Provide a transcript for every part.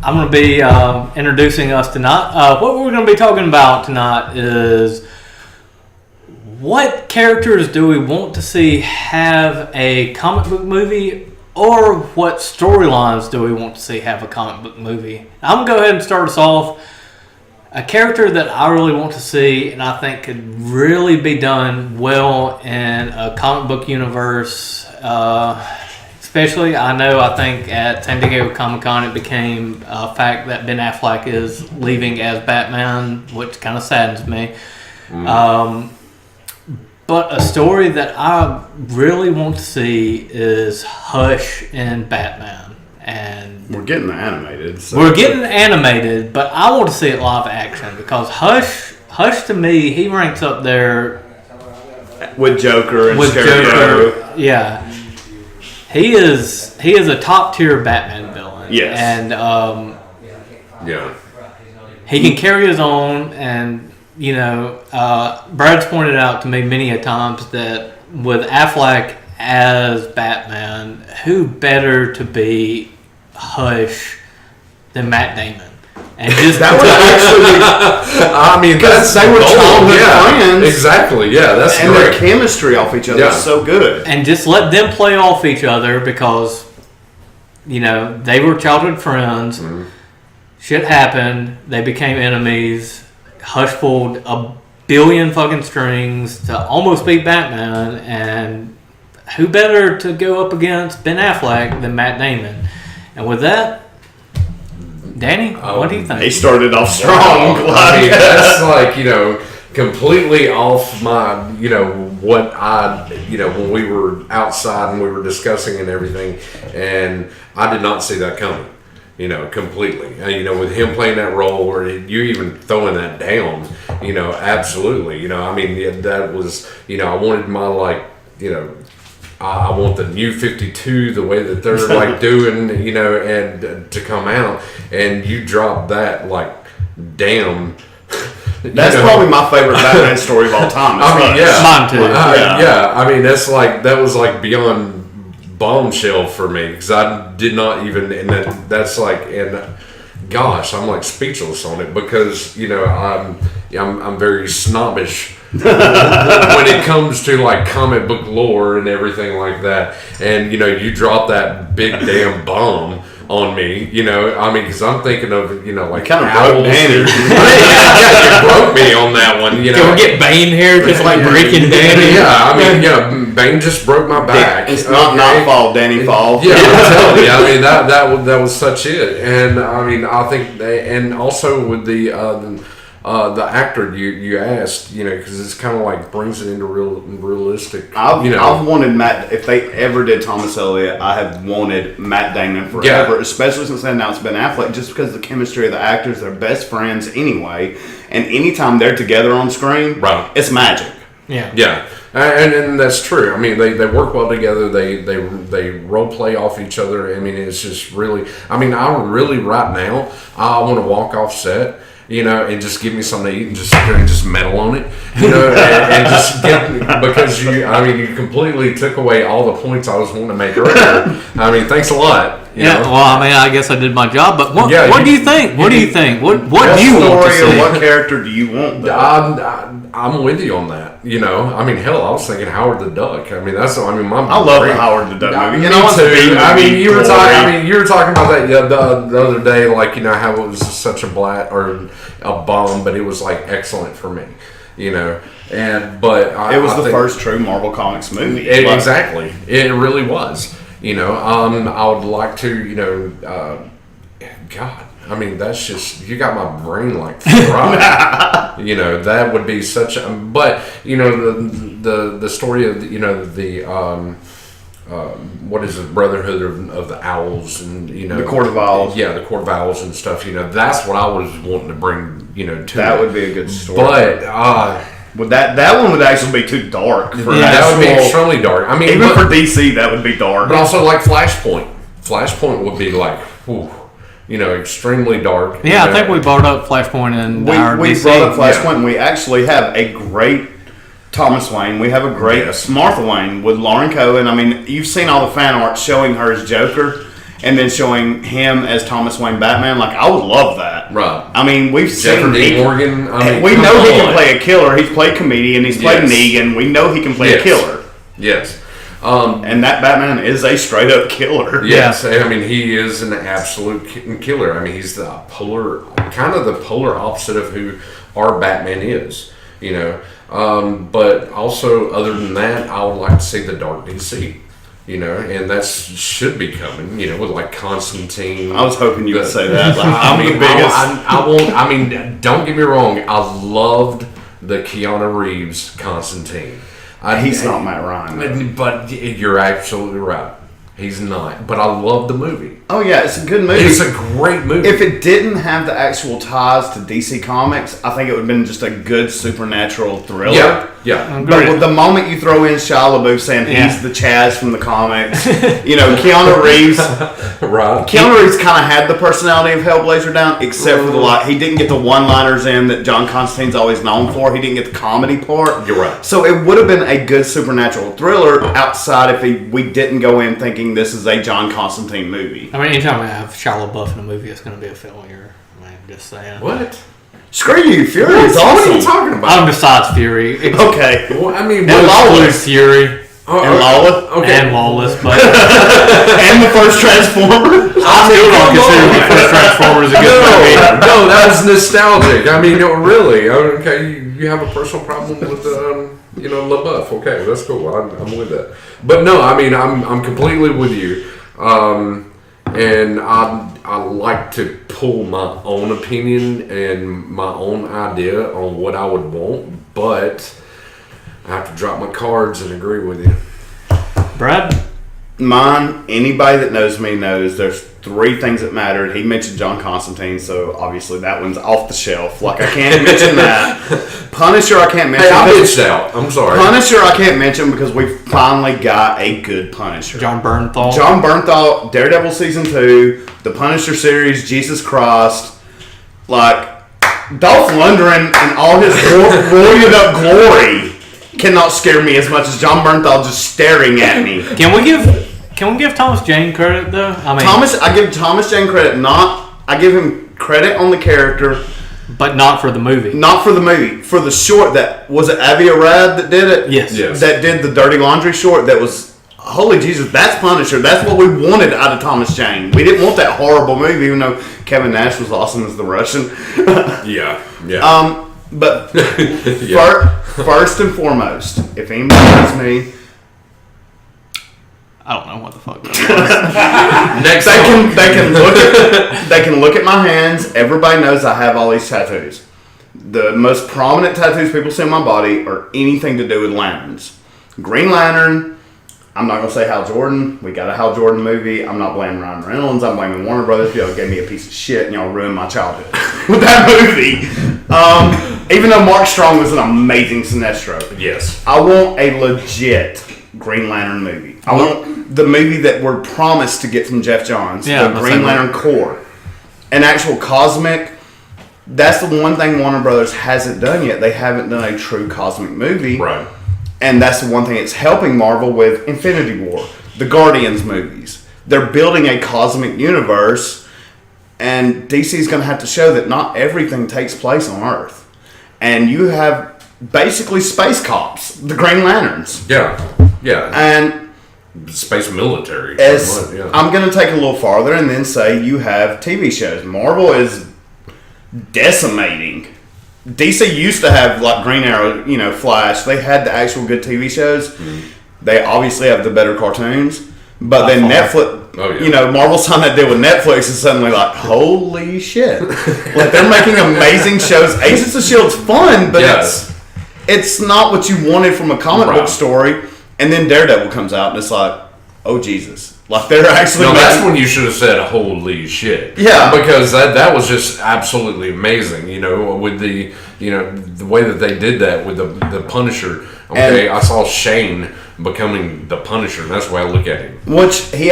I'm going to be introducing us tonight. What we're going to be talking about tonight is what characters do we want to see have a comic book movie, or what storylines do we want to see have a comic book movie? I'm going to go ahead and start us off. A character that I really want to see and I think could really be done well in a comic book universe, especially I think at San Diego Comic-Con it became a fact that Ben Affleck is leaving as Batman, which kind of saddens me. But a story that I really want to see is Hush in Batman. And we're getting animated. So. We're getting animated, but I want to see it live action because Hush to me, he ranks up there with Joker and Joker. Yeah, he is a top tier Batman villain. Yes, and yeah, he can carry his own. And Brad's pointed out to me many a times that with Affleck as Batman, who better to be Hush than Matt Damon? And just that was actually, I mean, that's they were childhood friends. Exactly, yeah, that's and great. Their chemistry off each other is so good. And just let them play off each other because, they were childhood friends. Mm-hmm. Shit happened. They became enemies. Hush pulled a billion fucking strings to almost beat Batman, and who better to go up against Ben Affleck than Matt Damon? And with that, Danny, what do you think? He started off strong. I mean, that's like, completely off my, what I, when we were outside and we were discussing and everything, and I did not see that coming. Completely. With him playing that role, or you even throwing that down, absolutely. I mean, that was, I wanted my, I want the new 52, the way that they're like doing, and to come out, and you drop that, damn. That's probably my favorite Batman story of all time. I mean, yeah. Mine too. Yeah. I mean, that was beyond bombshell for me, because I did not even, and that's and gosh, I'm speechless on it, because I'm very snobbish when it comes to comic book lore and everything like that, and you drop that big damn bomb on me, because I'm thinking of, kind of broke Danny. You broke me on that one, Can we get Bane here, just breaking Danny? Yeah, I mean, Bane just broke my back. It's not fall, Danny fall. Yeah, I'm telling you, I mean, that was such it. And I mean, I think, and also with the actor you asked, because it's kind of brings it into realistic. I've wanted Matt, if they ever did Thomas Elliott, I have wanted Matt Damon forever, especially since they announced Ben Affleck, just because of the chemistry of the actors. They're best friends anyway, and anytime they're together on screen, right, it's magic. Yeah. And that's true. I mean, they work well together. They role play off each other. I mean, it's just really. I mean, I really right now I want to walk off set, and just give me something to eat and just sit there and just meddle on it, and just get, because you completely took away all the points I was wanting to make earlier. I mean, thanks a lot. Well, I mean, I guess I did my job, but what do you think? What do you think? What do you want to see? What character do you want? I'm with you on that. I mean, hell, I was thinking Howard the Duck. I mean, I love the Howard the Duck movie. Me too. I mean, you were talking about that the other day, how it was such a bomb, but it was excellent for me. But it was the first true Marvel Comics movie. Exactly, it really was. I would like to. God. I mean, that's just, you got my brain fried. That would be such a, but, the story of, what is it, Brotherhood of the Owls, and, the Court of Owls. Yeah, the Court of Owls and stuff, that's what I was wanting to bring, to that would be a good story. But, that one would actually be too dark. That would be extremely dark. I mean, even for DC, that would be dark. But also Flashpoint. Flashpoint would be whew. Extremely dark. Yeah, I think we brought up Flashpoint and we brought up Flashpoint, and we actually have a great Thomas Wayne. We have a great Martha Wayne with Lauren Cohen. I mean, you've seen all the fan art showing her as Joker, and then showing him as Thomas Wayne Batman. Like, I would love that. Right. I mean, we've Jeffrey seen D. Morgan. I mean, we know he can play a killer. He's played comedian. He's played Negan. We know he can play a killer. Yes. And that Batman is a straight up killer. Yes, I mean, he is an absolute killer. I mean, he's the polar opposite of who our Batman is, you know. But also, other than that, I would like to see the Dark DC, you know, and that should be coming, you know, with like Constantine. I was hoping you would say that. Like, I'm the biggest. I won't. I mean, don't get me wrong. I loved the Keanu Reeves Constantine. He's not Matt Ryan. But you're absolutely right. He's not. But I love the movie. Oh, yeah, it's a good movie. It's a great movie. If it didn't have the actual ties to DC Comics, I think it would have been just a good supernatural thriller. Yeah. But with the moment you throw in Shia LaBeouf saying he's the Chaz from the comics, you know, Keanu Reeves. Right. Keanu Reeves kind of had the personality of Hellblazer down, except for he didn't get the one-liners in that John Constantine's always known for. He didn't get the comedy part. You're right. So it would have been a good supernatural thriller outside if we didn't go in thinking this is a John Constantine movie. I mean, anytime I have Shia LaBeouf in a movie, it's going to be a failure. I mean, just saying. What? Screw you, Fury is awesome. What are you talking about? I'm besides Fury. Okay. Well, I mean, And Lawless Fury. And Lawless. Okay. And Lawless, but And the first Transformer. I still don't consider the first Transformers a good movie. No, that was nostalgic. I mean, no, really. Okay, you have a personal problem with LaBeouf. Okay, that's cool. I'm with that. But no, I mean, I'm completely with you. And I like to pull my own opinion and my own idea on what I would want, but I have to drop my cards and agree with you. Brad? Mine, anybody that knows me knows there's 3 things that mattered. He mentioned John Constantine, so obviously that one's off the shelf. Like, I can't mention that. Punisher, I can't mention. Hey, I bitched out. I'm sorry. Punisher, I can't mention because we finally got a good Punisher. John Bernthal. John Bernthal, Daredevil Season 2, the Punisher series, Jesus Christ. Like, Dolph Lundgren and all his roided up glory cannot scare me as much as John Bernthal just staring at me. Can we give Thomas Jane credit though? I mean, I give Thomas Jane credit. I give him credit on the character, but not for the movie. not for the movie. For the short that was it, Avi Arad that did it. Yes. That did the Dirty Laundry short. That was holy Jesus. That's Punisher. That's what we wanted out of Thomas Jane. We didn't want that horrible movie, even though Kevin Nash was awesome as the Russian. Yeah. But first and foremost, if anybody knows me. I don't know what the fuck that was. Next, they can look at my hands. Everybody knows I have all these tattoos. The most prominent tattoos people see on my body are anything to do with lanterns. Green Lantern. I'm not gonna say Hal Jordan. We got a Hal Jordan movie. I'm not blaming Ryan Reynolds. I'm blaming Warner Brothers. Y'all gave me a piece of shit and y'all ruined my childhood with that movie. Even though Mark Strong was an amazing Sinestro. yes. I want a legit Green Lantern movie. I want the movie that we're promised to get from Jeff Johns, the Green Lantern Corps. An actual cosmic. That's the one thing Warner Brothers hasn't done yet. They haven't done a true cosmic movie. Right. And that's the one thing it's helping Marvel with Infinity War, the Guardians movies. They're building a cosmic universe, and DC's going to have to show that not everything takes place on Earth. And you have basically space cops, the Green Lanterns. Yeah. And space military. I'm going to take a little farther and then say you have TV shows. Marvel is decimating. DC used to have like Green Arrow, Flash. They had the actual good TV shows. Mm-hmm. They obviously have the better cartoons. But then Netflix, Marvel signed that deal with Netflix and suddenly like, holy shit. Like they're making amazing shows. Agents of S.H.I.E.L.D.'s fun, but it's not what you wanted from a comic book story. And then Daredevil comes out and it's like, oh Jesus. Like they're actually that's when you should have said holy shit. Yeah. Because that was just absolutely amazing, with the the way that they did that with the Punisher. Okay, I saw Shane becoming the Punisher, and that's the way I look at him. Which he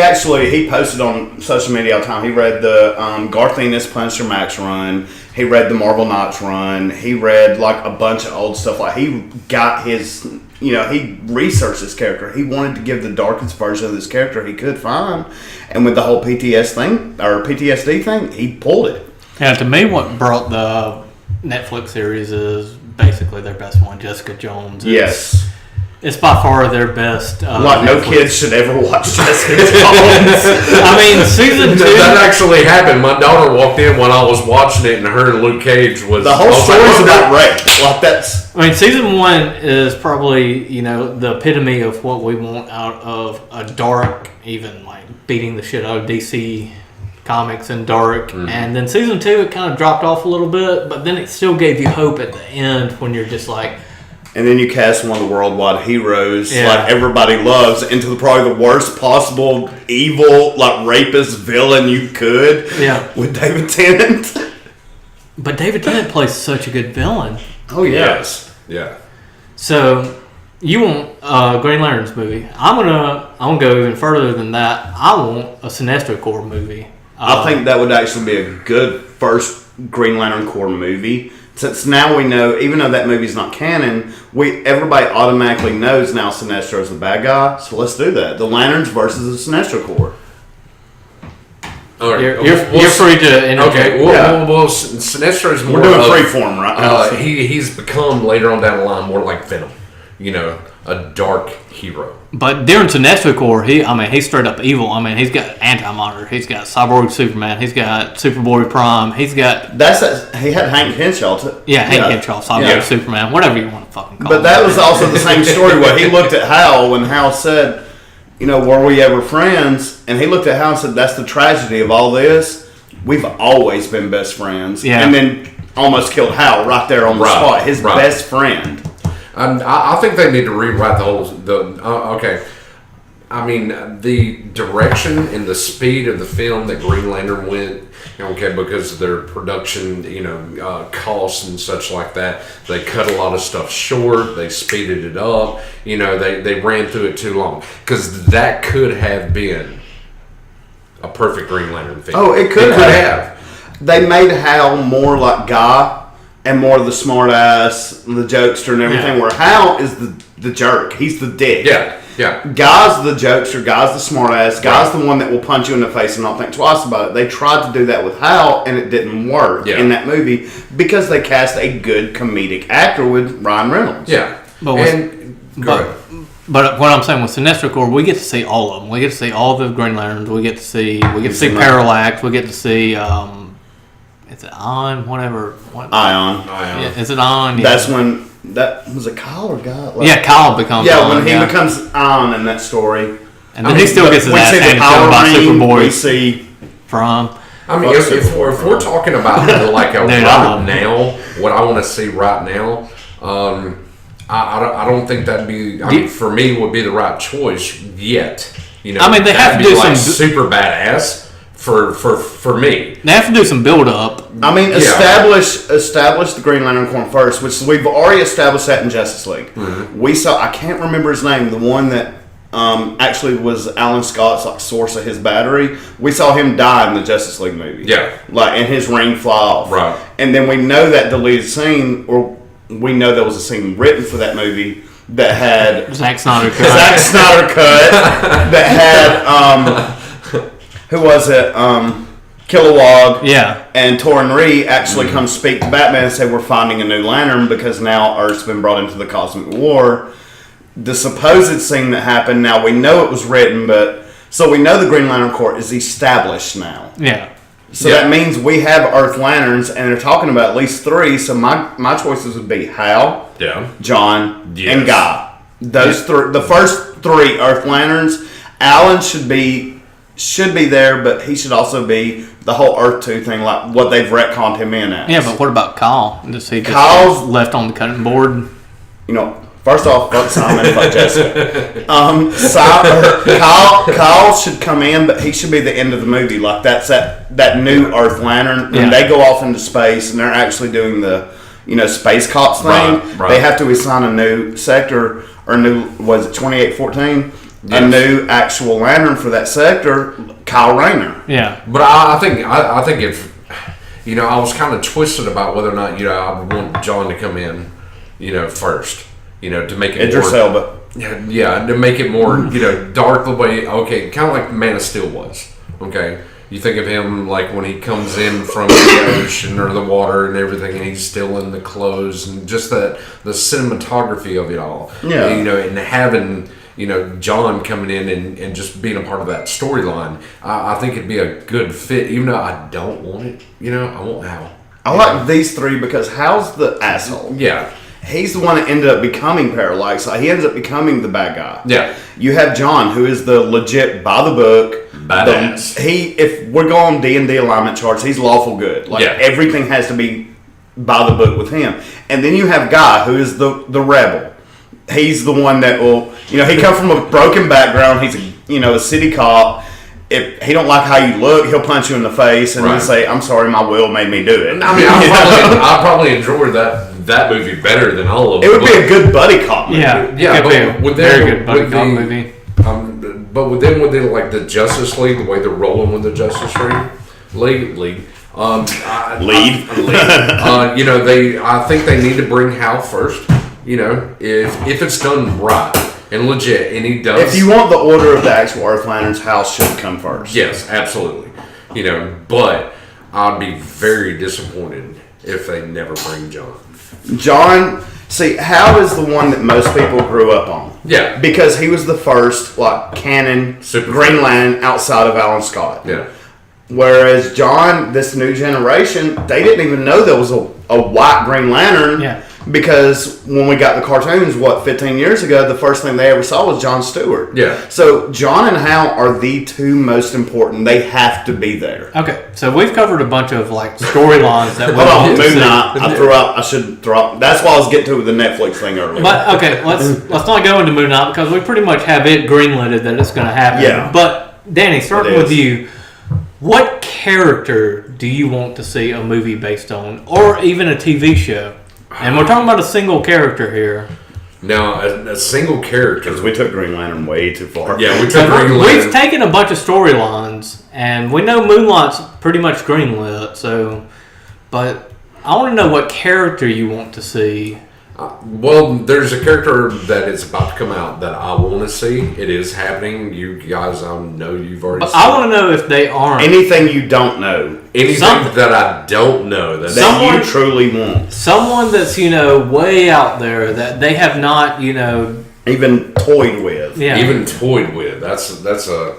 posted on social media all the time. He read the Garth Ennis Punisher Max run. He read the Marvel Knox run. He read like a bunch of old stuff. Like he got his he researched this character. He wanted to give the darkest version of this character he could find, and with the whole PTSD thing, he pulled it. Yeah, to me, what brought the Netflix series is basically their best one, Jessica Jones. Yes. It's by far their best. No kids should ever watch Jessica Jones. I mean, season 2. That actually happened. My daughter walked in when I was watching it, and her and Luke Cage was... The whole story's about rape. Like, that's... I mean, season 1 is probably, the epitome of what we want out of a dark, even like beating the shit out of DC Comics and dark. Mm-hmm. And then season 2, it kind of dropped off a little bit, but then it still gave you hope at the end when you're just like... And then you cast one of the worldwide heroes like everybody loves into probably the worst possible evil, like rapist villain you could. Yeah. With David Tennant. But David Tennant plays such a good villain. Oh, yes. Yeah. So, you want a Green Lantern's movie. I'm gonna go even further than that. I want a Sinestro Corps movie. I think that would actually be a good first Green Lantern Corps movie. Since now we know, even though that movie's not canon, everybody automatically knows now Sinestro's the bad guy. So let's do that. The Lanterns versus the Sinestro Corps. All right. You're free to interject. Okay. Well, Sinestro's more. We're doing freeform right now. He's become later on down the line more like Venom. A dark hero. But during Sinestro Corps, he's straight up evil. I mean, he's got Anti-Monitor, he's got Cyborg Superman, he's got Superboy Prime, he's got... He had Hank Henshaw too. Yeah, Hank Henshaw, Cyborg Superman, whatever you want to fucking call him. But that was also the same story where he looked at Hal when Hal said, were we ever friends? And he looked at Hal and said, that's the tragedy of all this. We've always been best friends. Yeah. And then almost killed Hal right there on the spot, his best friend. I think they need to rewrite the whole... okay. I mean, the direction and the speed of the film that Green Lantern went, because of their production, costs and such like that, they cut a lot of stuff short, they speeded it up, they ran through it too long. Because that could have been a perfect Green Lantern film. Oh, it could have. They made Hal more like Guy, and more of the smart ass, the jokester and everything, where Hal is the jerk. He's the dick. Yeah. Guy's the jokester, Guy's the smart ass, Guy's the one that will punch you in the face and not think twice about it. They tried to do that with Hal, and it didn't work in that movie because they cast a good comedic actor with Ryan Reynolds. Yeah. But what I'm saying with Sinestro Corps, we get to see all of them. We get to see all the Green Lanterns. We get to see Parallax. We get to see... is it On? Whatever. Ion. Yeah, is it On? Yeah. That's when... That was a Kyle or guy? Kyle becomes On. When he becomes On in that story. And then he still gets his ass handed to him by Superboy. We see... From... I mean, if we're talking about like a right now, what I want to see right now, I don't think that'd be... for me, would be the right choice yet. They have to do some... super badass. For me, they have to do some build up. Establish the Green Lantern Corps first, which we've already established that in Justice League. Mm-hmm. We saw, I can't remember his name, the one that actually was Alan Scott's source of his battery. We saw him die in the Justice League movie. Yeah, and his ring fly off. Right, and then we know that deleted scene, or we know there was a scene written for that movie that had Zack Snyder cut. That had who was it? Kilowog. Yeah. And Torrin Ree actually come speak to Batman and say, we're finding a new lantern because now Earth's been brought into the cosmic war. The supposed scene that happened, now we know it was written, so we know the Green Lantern Corps is established now. Yeah. So that means we have Earth Lanterns, and they're talking about at least 3, so my choices would be Hal, John, and Guy. Those 3, the first 3 Earth Lanterns. Alan should be there, but he should also be the whole Earth 2 thing, like what they've retconned him in as. Yeah, but what about Kyle? Kyle's left on the cutting board? First off, fuck Simon, fuck Jessica. Kyle should come in, but he should be the end of the movie. Like, that's that new Earth Lantern. When they go off into space and they're actually doing the, Space Cops thing, they have to assign a new sector, or was it 2814? Yes. A new actual lantern for that sector, Kyle Rayner. Yeah, but I think if I was kind of twisted about whether or not I would want John to come in, first. to make it Idris more, Elba. Yeah, to make it more, dark the way, kind of like Man of Steel was, okay? You think of him like when he comes in from the ocean or the water and everything, and he's still in the clothes, and just the cinematography of it all. Yeah. And having, John coming in and just being a part of that storyline, I think it'd be a good fit, even though I don't want it, I want Hal. I like these three because Hal's the asshole. Yeah. He's the one that ended up becoming Parallax. Like, he ends up becoming the bad guy. Yeah. You have John, who is the legit by the book badass. If we're going D&D alignment charts, he's lawful good. Like, everything has to be by the book with him. And then you have Guy, who is the rebel. He's the one that will, he comes from a broken background. He's a city cop. If he don't like how you look, he'll punch you in the face and he'll say, "I'm sorry, my will made me do it." I mean, I probably enjoyed that movie better than all of them. It would be a good buddy cop movie. Yeah, but very good buddy cop movie. But with the Justice League, the way they're rolling with the Justice League, I think they need to bring Hal first. If it's done right and legit, and he does. If you want the order of the actual Earth Lanterns, Hal should come first. Yes, absolutely. But I'd be very disappointed if they never bring John. John, see, Hal is the one that most people grew up on. Yeah. Because he was the first, canon Green Lantern outside of Alan Scott. Yeah. Whereas John, this new generation, they didn't even know there was a white Green Lantern. Yeah. Because when we got the cartoons, 15 years ago, the first thing they ever saw was Jon Stewart. Yeah. So John and Hal are the two most important. They have to be there. Okay, so we've covered a bunch of storylines that. Hold on, Moon Knight. I should throw out. That's why I was getting to the Netflix thing earlier. But okay, let's not go into Moon Knight because we pretty much have it greenlighted that it's going to happen. Yeah. But Danny, starting with you, what character do you want to see a movie based on, or even a TV show? And we're talking about a single character here. Now, a single character. Because we took Green Lantern way too far. Yeah, we took Green Lantern. We've taken a bunch of storylines, and we know Moonlight's pretty much greenlit. But I want to know what character you want to see. Well, there's a character that is about to come out that I want to see. It is happening. You guys, I know you've already seen. I want to know if they aren't. Anything you don't know. Anything that I don't know. That you truly want. Someone that's, way out there that they have not, even toyed with. Yeah. Even toyed with. That's a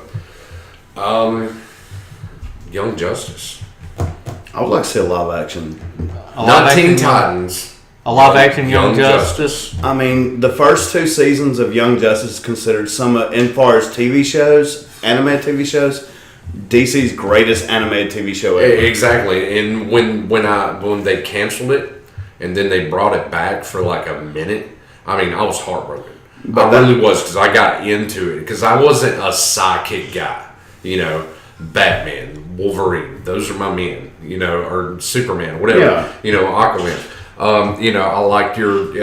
Young Justice. I would like to see a live action. Not Teen Titans. A live action Young Justice. I mean, the first 2 seasons of Young Justice is considered as far as TV shows, animated TV shows, DC's greatest animated TV show ever. Exactly. And when they canceled it and then they brought it back for a minute, I mean, I was heartbroken. But I really was, because I got into it because I wasn't a sidekick guy. Batman, Wolverine, those are my men. Or Superman, whatever. Yeah. Aquaman. I liked your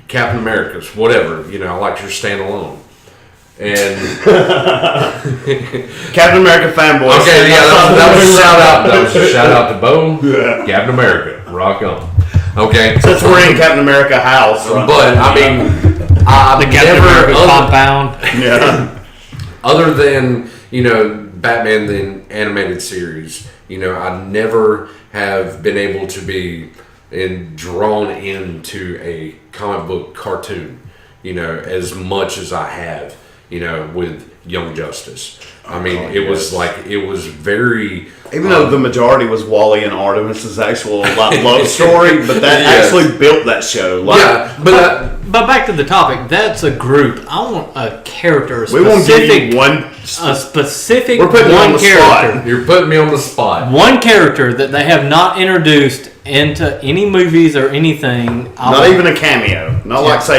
Captain America's, whatever. I liked your standalone. And Captain America fanboy. Okay, yeah, that was a shout out. That was a shout out to Bo. Yeah. Captain America, rock on. Okay, since we're in Captain America house, but I mean, the Captain America compound. Yeah. Other than Batman the animated series, I never have been able to be drawn into a comic book cartoon, as much as I have, with Young Justice. I mean, it was very... Even though the majority was Wally and Artemis's actual love story, but that actually built that show. But back to the topic, that's a group. I want a character. We won't give you a specific We're putting one you on the character. spot. You're putting me on the spot. One character that they have not introduced into any movies or anything. Not even a cameo. Not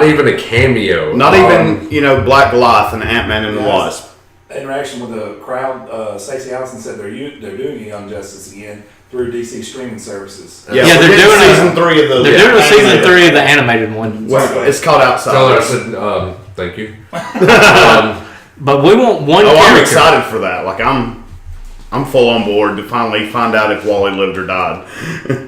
even a cameo. Not even Black Goliath and Ant-Man and the Wasp. Interaction with the crowd, Stacey Allison said they're doing a Young Justice again through DC streaming services. Yeah, they're doing season 3 of the. They're doing a season 3 of the animated one. Well, it's called Outside. Tell her I said, thank you. But we want one. Oh, character. I'm excited for that. I'm full on board to finally find out if Wally lived or died.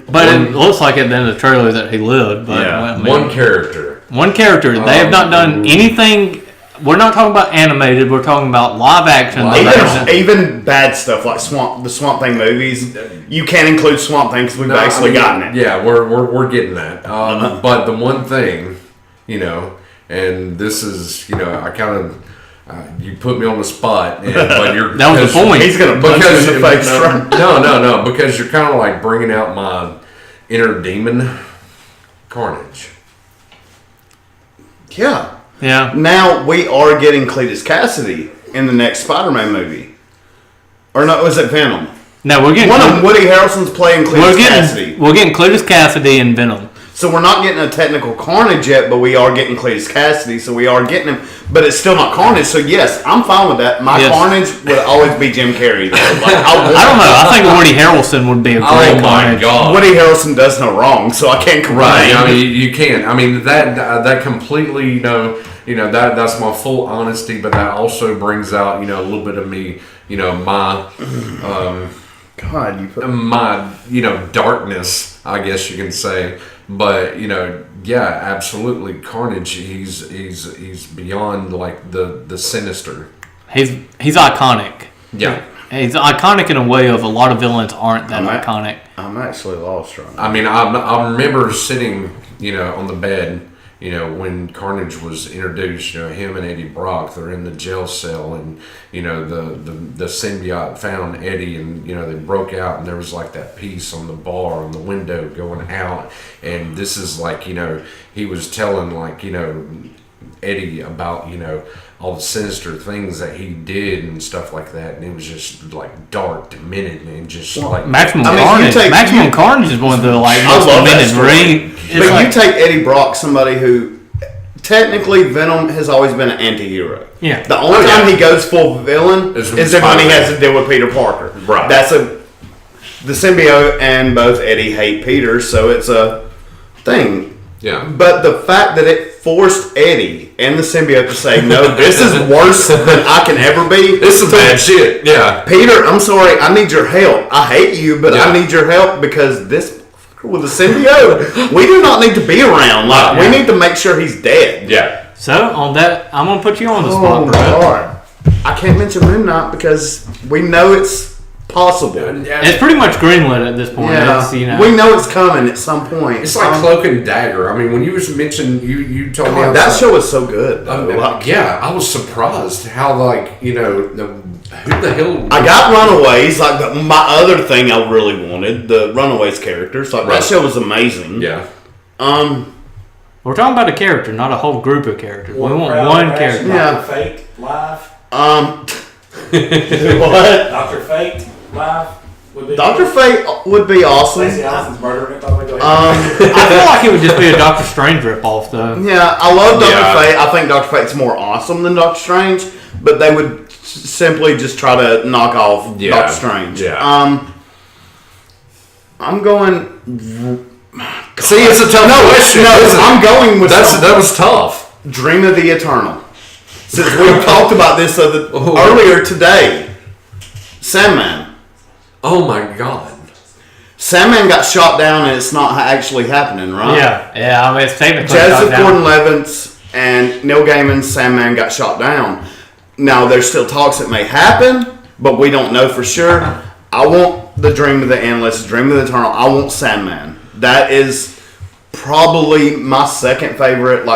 But it looks like it in the trailer that he lived. But one character One character. They have not done anything. We're not talking about animated. We're talking about live action. Even bad stuff like the Swamp Thing movies. You can't include Swamp Thing because we've gotten it. Yeah, we're getting that. But the one thing, and this is, I kind of. You put me on the spot, but you're that was the point. He's gonna punch you in the face. No, because you're kind of like bringing out my inner demon, Carnage. Yeah. Yeah. Now we are getting Cletus Cassidy in the next Spider-Man movie, or no? Was it Venom? No, we're getting one of Woody Harrelson's playing Cletus Cassidy. We're getting Cletus Cassidy and Venom. So we're not getting a technical Carnage yet, but we are getting Cletus Cassidy, so we are getting him. But it's still not Carnage, so yes, I'm fine with that. My Carnage would always be Jim Carrey. Though. I don't know. I think Woody Harrelson would be a great Carnage. God. Woody Harrelson does no wrong, so I can't complain. Right, I mean, you can't. I mean, that completely, that's my full honesty, but that also brings out, a little bit of me, my... darkness, I guess you can say. But absolutely, Carnage. He's beyond like the sinister. He's iconic. Yeah, he's iconic in a way of a lot of villains aren't that iconic. I'm actually lost right now. I mean, I remember sitting, on the bed. When Carnage was introduced, him and Eddie Brock, they're in the jail cell, and the symbiote found Eddie, and they broke out, and there was like that piece on the bar on the window going out, and this is like he was telling like Eddie about all the sinister things that he did and stuff like that, and it was just like dark, demented, man, just like Maximum Carnage. Maximum Carnage is one of the most demented ring. But you take Eddie Brock, somebody who technically Venom has always been an anti-hero. Yeah. The only time he goes full villain is when he has to deal with Peter Parker. Right. The symbiote and both Eddie hate Peter, so it's a thing. Yeah. But the fact that it forced Eddie and the symbiote to say, no, this is worse than I can ever be. This is bad shit. Yeah. Peter, I'm sorry, I need your help. I hate you, but I need your help because this with a symbiote, we do not need to be around. Like we need to make sure he's dead. Yeah. So on that, I'm gonna put you on the spot, bro. God. I can't mention Moon Knight because we know it's possible. It's pretty much greenlit at this point. Yeah. We know it's coming at some point. It's like Cloak and Dagger. I mean, when you was mentioning, you told me that show was so good. I was surprised how who the hell? I got Runaways, like my other thing I really wanted, the Runaways characters. Like that show was amazing. Yeah. We're talking about a character, not a whole group of characters. We want one character. Dr. Fate live. What? Dr. Fate live would be. Dr. Fate would be awesome. Stacey Allison's murdering it. Go ahead. I feel like it would just be a Doctor Strange ripoff, though. Yeah, I love Dr. Fate. I think Dr. Fate's more awesome than Doctor Strange, but they would simply just try to knock off Doctor Strange. Yeah. I'm going. See, it's a tough question. I'm going with that was tough. Dream of the Eternal. Since we talked about this earlier today, Sandman. Oh my God. Sandman got shot down and it's not actually happening, right? Yeah. I mean, it's technically Joseph Gordon-Levitt's and Neil Gaiman's Sandman got shot down. Now, there's still talks that may happen, but we don't know for sure. I want the Dream of the Endless, Dream of the Eternal. I want Sandman. That is probably my second favorite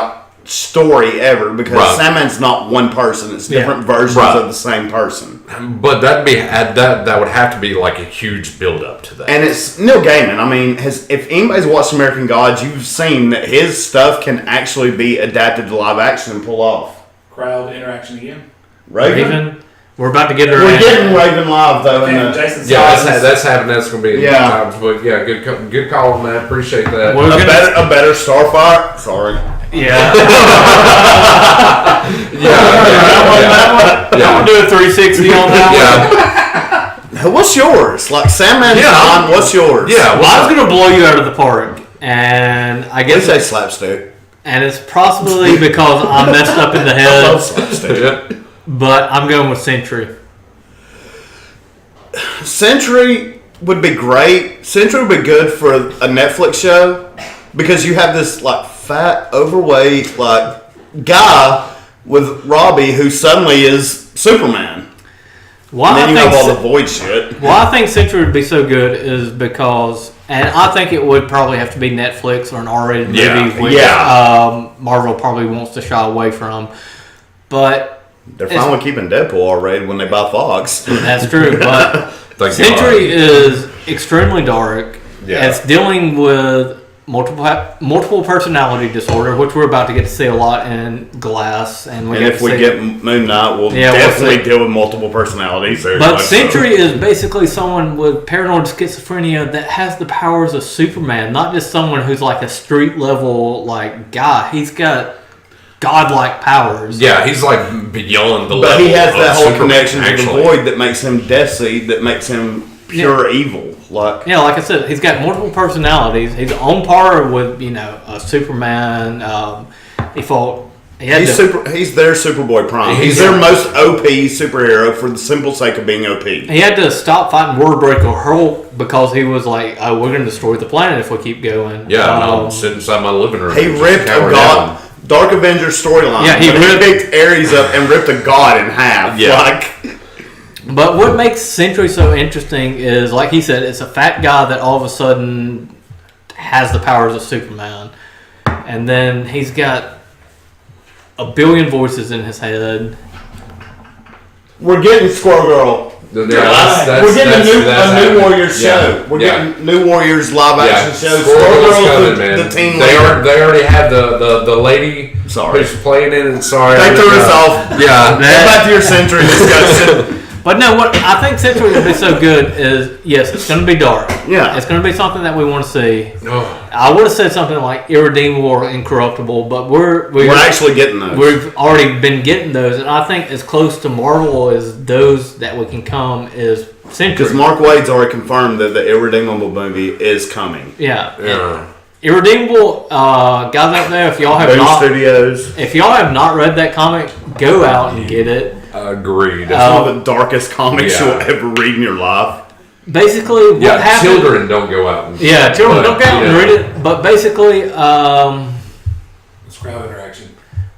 story ever because Sandman's not one person; it's different versions of the same person. But that would have to be like a huge build up to that. And it's Neil Gaiman. I mean, if anybody's watched American Gods, you've seen that his stuff can actually be adapted to live action and pull off. Crowd interaction again. Raven. We're about to get her. We're getting Raven live though. Jason that's happening. That's going to be times. But good call on that. Appreciate that. A better Starfire. Sorry. Yeah. Yeah. I'll do a 360 on that one. What's yours? Like Sandman's fine. What's yours? Yeah. Well, I was going to blow you out of the park, and I guess they say slapstick. And it's possibly because I'm messed up in the head. I love slapstick. But I'm going with Sentry. Sentry would be great. Sentry would be good for a Netflix show because you have this fat, overweight, like guy with Robbie who suddenly is Superman. And then you have all the Void shit. Well, I think Sentry would be so good is because, and I think it would probably have to be Netflix or an R-rated movie, which Marvel probably wants to shy away from. But they're finally keeping Deadpool R-rated when they buy Fox. That's true, but Sentry is extremely dark. Yeah. It's dealing with multiple personality disorder, which we're about to get to see a lot in Glass. And if we get Moon Knight, we'll definitely deal with multiple personalities. But Sentry is basically someone with paranoid schizophrenia that has the powers of Superman, not just someone who's like a street level like guy. He's got godlike powers. Yeah, he's like beyond the level. But he has that whole Superman, connection to the Void that makes him Deathseed, that makes him pure evil. Like He's their Superboy Prime. He's their most OP superhero for the simple sake of being OP. He had to stop fighting Warbreaker Hulk because he was like, "Oh, we're going to destroy the planet if we keep going." Yeah, I'm sitting inside my living room. He ripped a god. Dark Avengers storyline. Yeah, he picked Ares up and ripped a god in half. Yeah. But what makes Sentry so interesting is, like he said, it's a fat guy that all of a sudden has the powers of Superman. And then he's got a billion voices in his head. We're getting Squirrel Girl. We're getting a new Warriors show. We're getting New Warriors live action show. Squirrel Girl's coming, the team leader. They already have the lady who's playing in it. Sorry. They threw us off. Yeah. Get back to your Sentry discussion. But no, what I think Sentry would be so good is, yes, it's going to be dark. Yeah. It's going to be something that we want to see. Oh. I would have said something like Irredeemable or Incorruptible, but we're actually getting those. We've already been getting those, and I think as close to Marvel as those that we can come is Sentry. Because Mark Waid's already confirmed that the Irredeemable movie is coming. Yeah. Irredeemable, guys out there, if y'all have not read that comic, go out and get it. Agreed. It's one of the darkest comics you'll ever read in your life. Basically, what happened... children don't go out and... Yeah, children don't go out and read it. But basically... it's crowd interaction.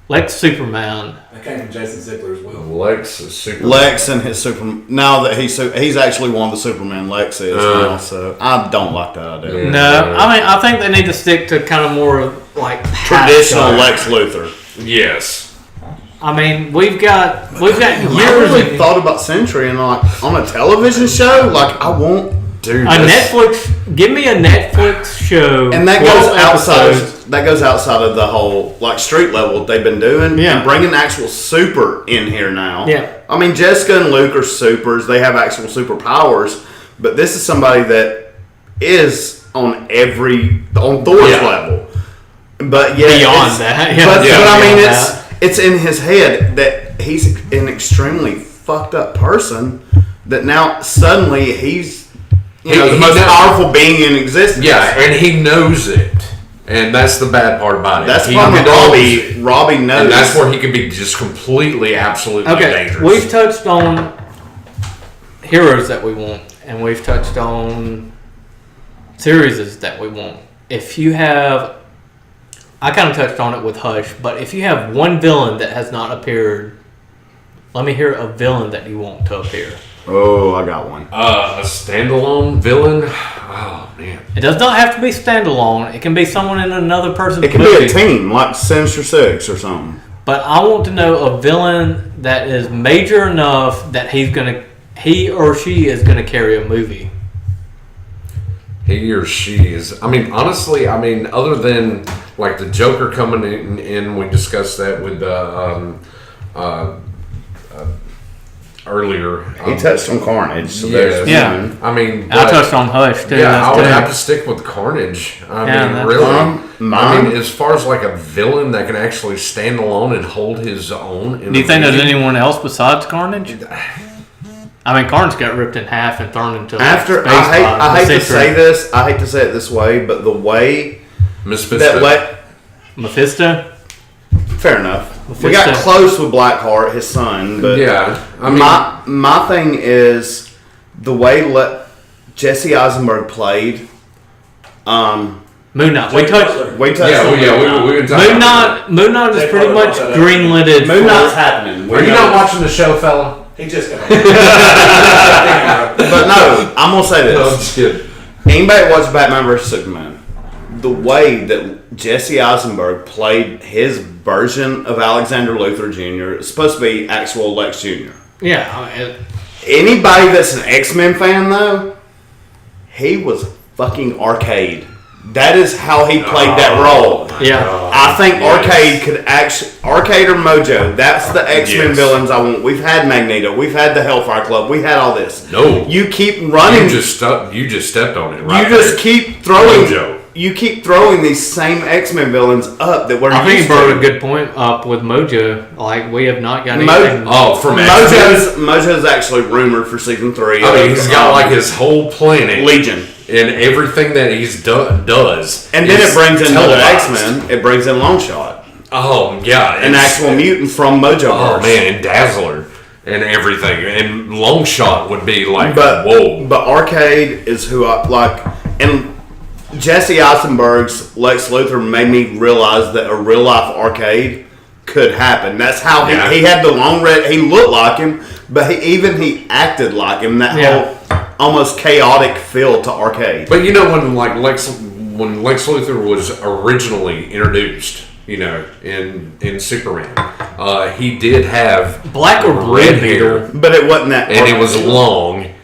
Lex Superman. That came from Jason Ziegler as well. Lex is Superman. Lex and his Superman... Now that he's actually one of the Superman, Lex is now, so I don't like that idea. Yeah. No, I mean, I think they need to stick to kind of more like... traditional Lex Luthor. Yes. I mean, we've got years. I really thought about Sentry and like on a television show. Like I won't do this. Netflix. Give me a Netflix show, and that goes outside. That goes outside of the whole like street level they've been doing. Yeah, and bringing actual super in here now. Yeah, I mean Jessica and Luke are supers. They have actual superpowers, but this is somebody that is on Thor's level. But beyond that. Yeah. But I mean it's in his head that he's an extremely fucked up person that now suddenly he's the most powerful being in existence. Yeah, and he knows it. And that's the bad part about it. That's probably Robbie knows. And that's where he could be just completely, absolutely dangerous. We've touched on heroes that we want, and we've touched on series that we want. If you have... I kind of touched on it with Hush, but if you have one villain that has not appeared, let me hear a villain that you want to appear. Oh, I got one. A standalone villain? Oh, man. It does not have to be standalone. It can be someone in another person's movie. It can movie. be a team, like Sinister Six or something. But I want to know a villain that is major enough that he or she is going to carry a movie. He or she is... I mean, honestly, other than... Like the Joker coming in, we discussed that with earlier. He touched on Carnage. So yeah. I mean, I touched on Hush too. Yeah, I would have to stick with Carnage. I mean, really. I mean, as far as like a villain that can actually stand alone and hold his own. Do you think there's anyone else besides Carnage? I mean, Carnage got ripped in half and thrown into after. I hate to say this. I hate to say it this way, but the way. Mephisto? Fair enough. Mephisto. We got close with Blackheart, his son, but I mean, my thing is the way Jesse Eisenberg played. Moon Knight. We touched. We touched Yeah, on we were talking Moon Knight is pretty much greenlit. Moon Knight's happening. Are you not watching the show, fella? He just got But no, I'm gonna say No, I'm this. just kidding. Anybody watch Batman vs Superman? The way that Jesse Eisenberg played his version of Alexander Luthor Jr. is supposed to be actual Lex Jr. Yeah, I mean, Anybody that's an X-Men fan though, he was fucking Arcade. That is how he played that role. yeah. I think Arcade could actually Arcade or Mojo. That's the X-Men villains I want. We've had Magneto. We've had the Hellfire Club. We had all this. No. You keep running. You just stepped on it. Right You just there. keep throwing. Mojo. You keep throwing these same X-Men villains up that we're I think used you brought to. a good point up with Mojo. Like, we have not got Mo- anything. From X-Men. Mojo's actually rumored for season 3. I mean, he's got like his whole planet. Legion. And everything that he's does. And then is it brings in the televised. X-Men. It brings in Longshot. Oh, yeah. An actual mutant from Mojo. Oh, man. And Dazzler. And everything. And Longshot would be like, But whoa. But Arcade is who I like. And Jesse Eisenberg's Lex Luthor made me realize that a real life Arcade could happen. That's how he had the long red. He looked like him, but he acted like him. That whole almost chaotic feel to Arcade. But you know when Lex Luthor was originally introduced, you know, in Superman, he did have Black or red Blue Beetle. But it wasn't that. and it was long.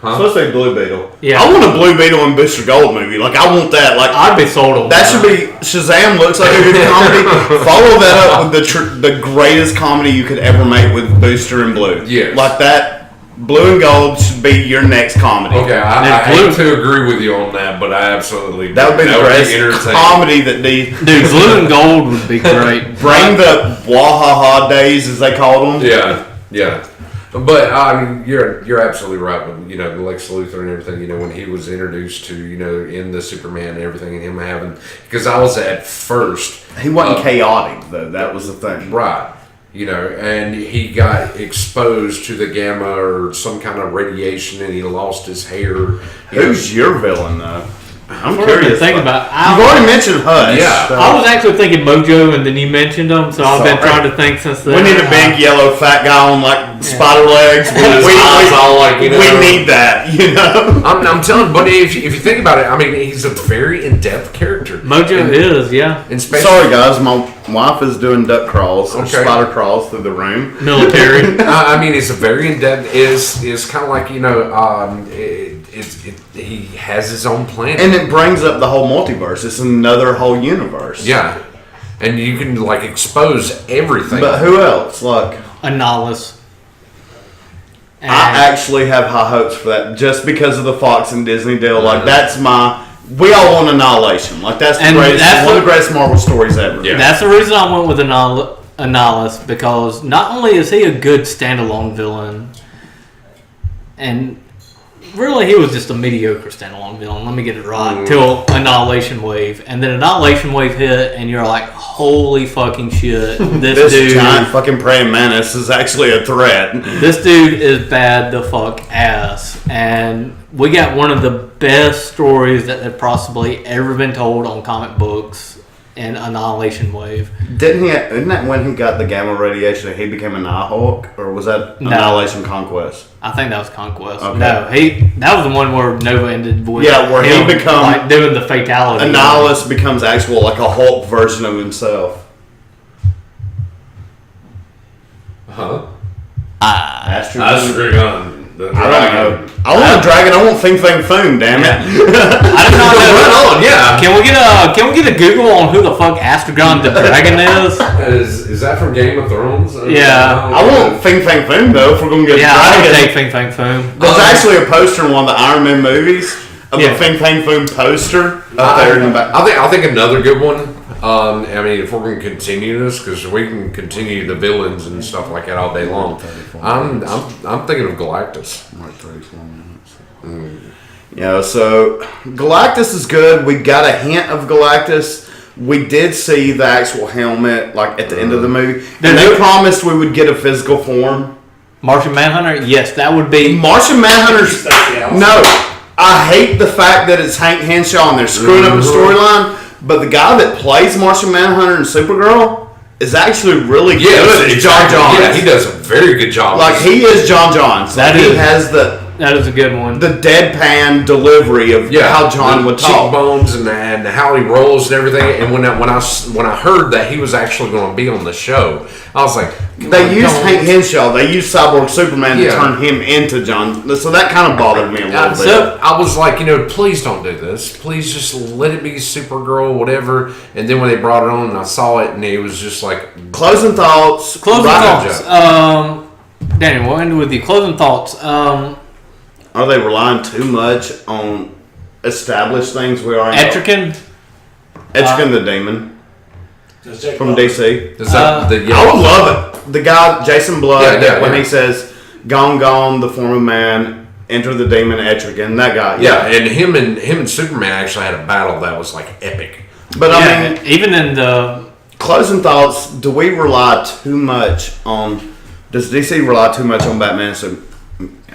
Supposed to be Blue Beetle. Yeah. I want a Blue Beetle and Booster Gold movie. Like I want that. Like I'd be sold on that. Should be Shazam. Looks like a good comedy. Follow that up with the greatest comedy you could ever make with Booster and Blue. Yes. Like that. Blue and Gold should be your next comedy. Okay, I hate to agree with you on that, but I absolutely That would be the greatest entertaining. comedy that the Dude, Blue and Gold would be great. bring the Wahaha days as they called them. Yeah. But I mean, you're absolutely right with Lex Luthor and everything. You know, when he was introduced to in the Superman and everything, and him having because I was at first He wasn't chaotic though. That was the thing. right. And he got exposed to the gamma or some kind of radiation, and he lost his hair. Who's your villain though? I'm What curious. Think about. You've already mentioned Hush. Yeah. so- I was actually thinking Mojo, and then you mentioned them, so I've been trying to think since then. We need a big yellow fat guy on like spider legs. With his eyes all like we need that. I'm telling, but if you think about it, I mean, he's a very in-depth character. Mojo is, yeah. And especially, Sorry guys, my wife is doing duck crawls or Okay. spider crawls through the room. Military. I mean, it's a very in-depth. Is kind of like he has his own planet. And it brings up the whole multiverse. It's another whole universe. Yeah, and you can like expose everything. But who else? Like Annihilus. And I actually have high hopes for that just because of the Fox and Disney deal. Like that's we all want Annihilation. Like that's the And greatest, that's one of the greatest Marvel stories ever. Yeah. That's the reason I went with Annihilus, because not only is he a good standalone villain, and really he was just a mediocre standalone villain, let me get it right, till Annihilation Wave. And then Annihilation Wave hit, and you're like, holy fucking shit, This giant fucking praying mantis is actually a threat. This dude is bad the fuck ass. And we got one of the best stories that have possibly ever been told on comic books in Annihilation Wave. Isn't that when he got the gamma radiation he became a Nighthawk? Or was that No. Annihilation Conquest? I think that was Conquest. Okay. No, that was the one where Nova ended with Yeah, where he him, become- like doing the fatality. Annihilus becomes actual like a Hulk version of himself. huh? Astro. Astragon. I don't know. I want a dragon. I want Fing Fang Foom. Damn it! I did not know. Right on, yeah. Can we get a Google on who the fuck Astragon the Dragon is? Is that from Game of Thrones? Yeah. I want Fing Fang Foom though. If we're gonna get Yeah, a I would dragon. take Fing Fang Foom. There's actually a poster in one of the Iron Man movies of Yeah. the Fing Fang Foom poster up there in the back. I think another good one. I mean, if we're going to continue this, because we can continue the villains and stuff like that all day long. I'm thinking of Galactus. Yeah, so Galactus is good. We got a hint of Galactus. We did see the actual helmet like at the end of the movie, and they promised we would get a physical form. Martian Manhunter? Yes, that would be. Martian Manhunter's Stacey Allison. no. I hate the fact that it's Hank Henshaw and they're screwing up the storyline. But the guy that plays Martian Manhunter and Supergirl is actually really good. It's John Johns. Yeah, he does a very good job. Like he is John Johns. That he has that is a good one. The deadpan delivery of how John would talk, cheekbones and how he rolls and everything. And when I heard that he was actually going to be on the show, I was like, they used Hank Henshaw. They used Cyborg Superman to turn him into John. So that kind of bothered me a little bit. So I was like, please don't do this. Please just let it be Supergirl, whatever. And then when they brought it on, and I saw it, and it was just like closing thoughts. Danny, we'll end with the closing thoughts. Are they relying too much on established things we are in? Etrigan the Demon from DC. I would love it. The guy, Jason Blood, when he says, "Gone, gone, the form of man, enter the demon, Etrigan," that guy. Yeah, and him and Superman actually had a battle that was like epic. But I mean, even in the closing thoughts, do we rely too much on? Does DC rely too much on Batman and Superman?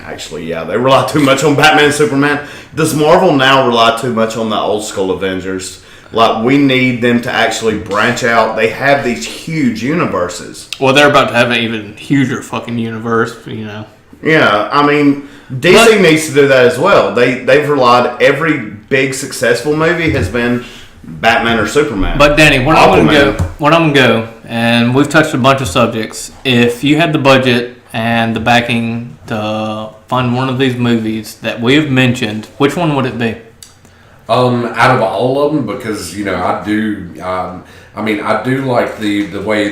Actually, yeah, they rely too much on Batman and Superman. Does Marvel now rely too much on the old school Avengers? Like, we need them to actually branch out. They have these huge universes. Well, they're about to have an even huger fucking universe, Yeah, I mean, DC needs to do that as well. They've relied, every big successful movie has been Batman or Superman. But Danny, when I'm gonna go, and we've touched a bunch of subjects. If you had the budget and the backing to fund one of these movies that we have mentioned, which one would it be? Out of all of them, because I do like the way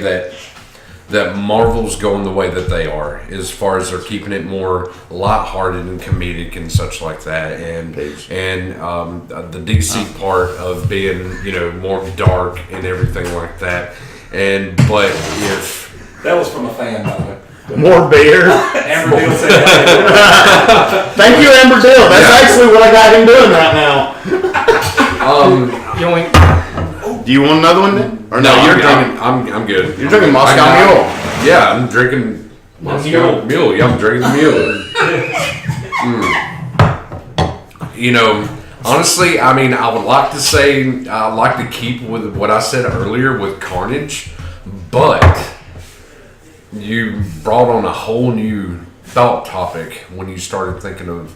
that Marvel's going the way that they are, as far as they're keeping it more lighthearted and comedic and such like that, and the DC part of being more dark and everything like that. But if that was from a fan, by the way. More beer. Amber Deal said thank you, Amber Deal. That's actually what I got him doing right now. Do you want another one then? Or no, you're drinking. I'm good. You're drinking Moscow Mule. Yeah, I'm drinking Moscow Mule. Yeah, I'm drinking the Mule. Honestly, I mean, I would like to say I'd like to keep with what I said earlier with Carnage, but you brought on a whole new thought topic when you started thinking of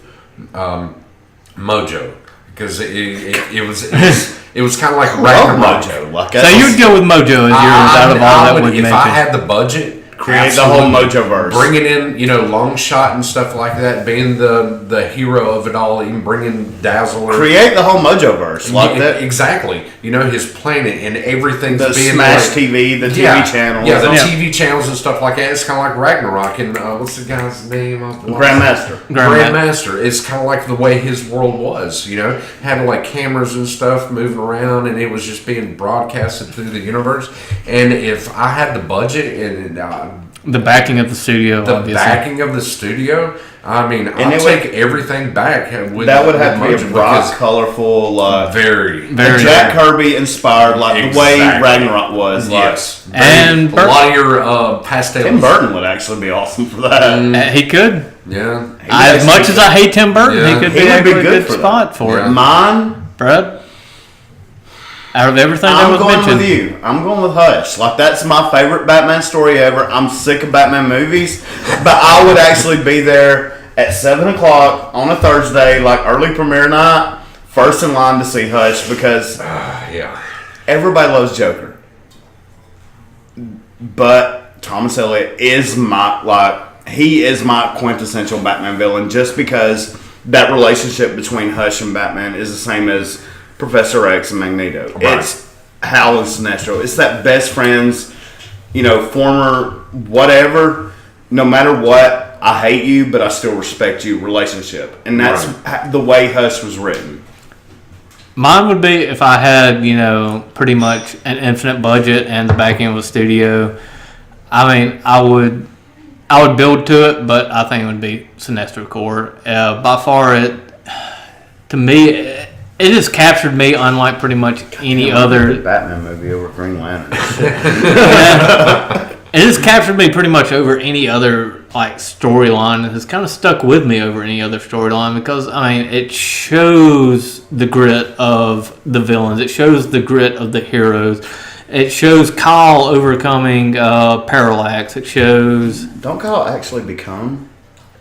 Mojo, because it was kind of like Ragnarok. So you'd go with Mojo as out of all that would if I had the budget. Create the whole Mojoverse. Bringing in, Long Shot and stuff like that, being the hero of it all, even bringing Dazzler. Create the whole Mojoverse. Like that. Exactly. His planet and everything's the being Smash TV, the TV channels. Yeah, the TV channels and stuff like that. It's kind of like Ragnarok. And what's the guy's name? Grandmaster. Grandmaster. It's kind of like the way his world was, Having like cameras and stuff moving around, and it was just being broadcasted through the universe. And if I had the budget and the backing of the studio, I mean, I'd take everything back. That would have to be a bright, colorful, very Jack Kirby inspired, like the way Ragnarok was. Yes, and a lot of your pastels. Tim Burton would actually be awesome for that. He could. Yeah. As much as I hate Tim Burton, he could be a good spot for it. Mine, Brad. Out of everything I'm going with you. I'm going with Hush. Like, that's my favorite Batman story ever. I'm sick of Batman movies, but I would actually be there at 7 o'clock on a Thursday, like early premiere night, first in line to see Hush, because everybody loves Joker. But Thomas Elliott is he is my quintessential Batman villain, just because that relationship between Hush and Batman is the same as Professor X and Magneto. Right. It's Hal and Sinestro. It's that best friends, former whatever, no matter what, I hate you, but I still respect you relationship. And that's the way Hush was written. Mine would be, if I had, pretty much an infinite budget and the back end of a studio, I mean, I would build to it, but I think it would be Sinestro Corps. By far, to me, it has captured me unlike pretty much any other Batman movie over Green Lantern. It has captured me pretty much over any other like storyline. It has kind of stuck with me over any other storyline because I mean it shows the grit of the villains. It shows the grit of the heroes. It shows Kyle overcoming Parallax. It shows. Don't Kyle actually become?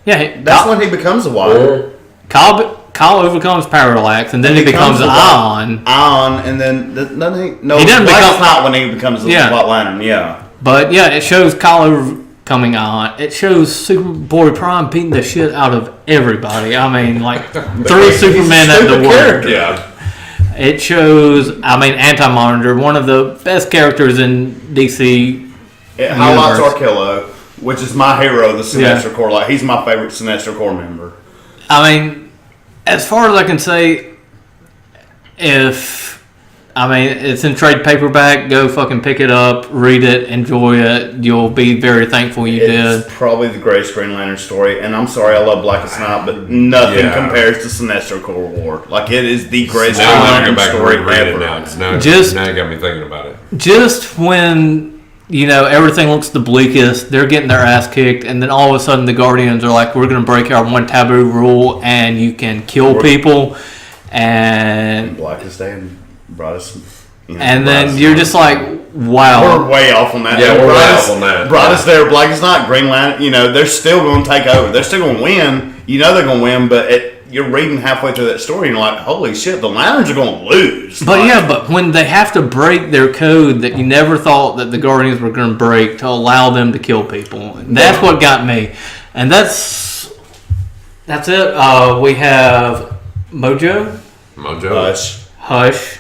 Yeah, That's when he becomes a Wilder. Kyle overcomes Parallax, and then he becomes Ion. Ion, and then doesn't he? No, he doesn't Black is not when he becomes the White Lantern. Yeah, but yeah, it shows Kyle overcoming Ion. It shows Superboy Prime beating the shit out of everybody. I mean, like 3 Supermen at the work. Yeah. It shows, I mean, Anti-Monitor, one of the best characters in DC. It highlights Arkillo, which is my hero, the Sinestro Corps. Like, he's my favorite Sinestro Corps member. I mean, as far as I can say, it's in trade paperback, go fucking pick it up, read it, enjoy it. You'll be very thankful you did. It's probably the greatest Green Lantern story, and I'm sorry, I love Blackest Night, but nothing compares to Sinestro Corps War. Like, it is the greatest Green Lantern story ever. Now you got me thinking about it. Just when, everything looks the bleakest, they're getting their ass kicked, and then all of a sudden the Guardians are like, we're going to break our one taboo rule, and you can kill people, and Blackest Day and Brightest. And then you're just like, wow. We're way off on that. Yeah, we're way off on that. Brightest Day or Blackest Night, Green Lantern, they're still going to take over. They're still going to win. They're going to win, but you're reading halfway through that story and you're like, holy shit, the Lanterns are going to lose. But but when they have to break their code that you never thought that the Guardians were going to break to allow them to kill people, that's what got me. And that's it. We have Mojo, Hush,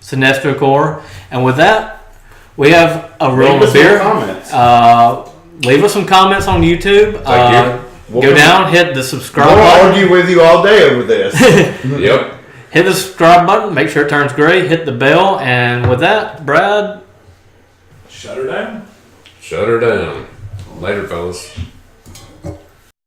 Sinestro Corps, and with that, we have a roll of beer. Leave us some comments on YouTube. Thank you. Go down, hit the subscribe button. We'll argue with you all day over this. Yep. Hit the subscribe button. Make sure it turns gray. Hit the bell. And with that, Brad. Shut her down. Shut her down. Later, fellas.